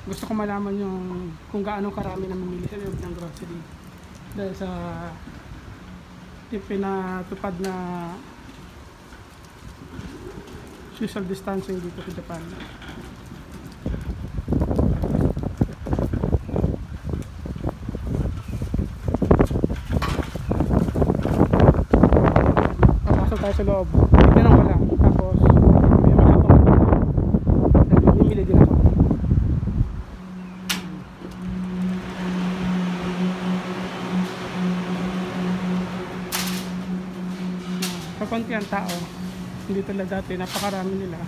gusto ko malaman yung kung gaano karami namimili sa loob ng grocery. Dahil sa pinatupad na social distancing dito sa Japan. Papasok tayo sa loob. Tinanong ko lang. Tapos may makapang namimili din ako. Kakunti ang tao, hindi tulad dati, napakarami nila.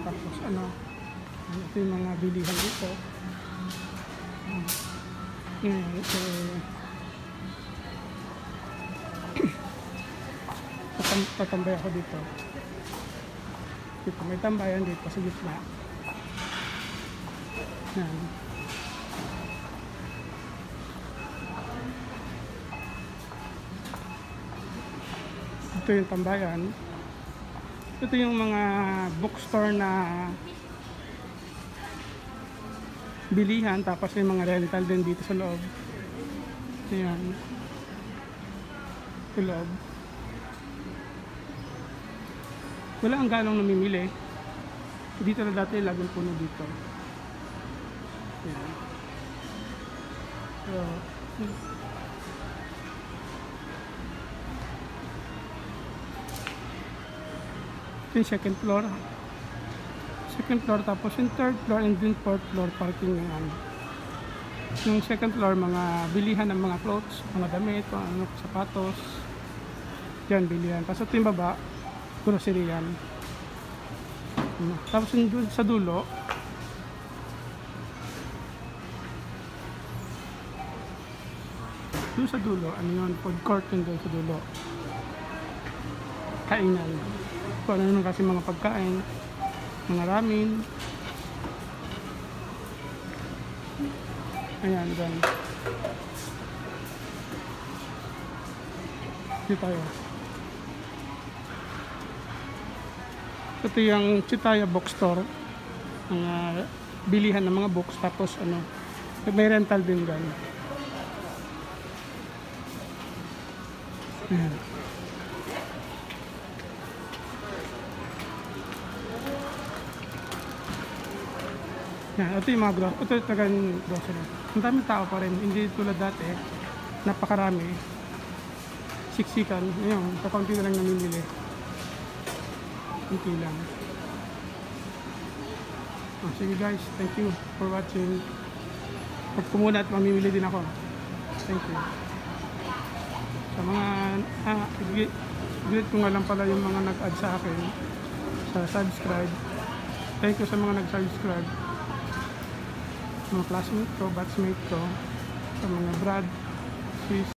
Tapos ano, ito yung mga bilihan dito. Tatambay ako dito. Dito may tambayan dito sa gitna. Yan. Ito yung tambayan. Ito yung mga bookstore na bilihan, tapos yung mga rental din dito sa loob. Ayan. Sa loob. Wala ang ganong namimili. Dito na dati laging puno dito. Ayan. So, yung second floor, tapos yung third floor and then fourth floor parking yung yung second floor mga bilihan ng mga clothes, mga damit, ano, sapatos, yan bilihan. Tapos ito yung baba, grocery yan. Tapos yung sa dulo, doon sa dulo, ano yun, food court yun doon sa dulo, kainan. Kung ano naman kasi mga pagkain, mga ramen. Ayan, dyan. Dito tayo. Ito yung Chitaya Bookstore. Mga bilihan ng mga books. Tapos ano, may rental din dyan. Ayan. Yan, ito yung mga grocery. Ito yung tagang grocery. Ang daming tao pa rin. Hindi tulad dati. Napakarami. Siksikan. Ngayon, kakunti na lang namimili. Kunti lang. Sige guys, thank you for watching. Pag muna at mamimili din ako. Thank you. Sa mga greet ko nga lang pala yung mga nag-add sa akin sa subscribe. Thank you sa mga nag-subscribe. Mga classmate ko, batchmate ko, sa mga brad, sis.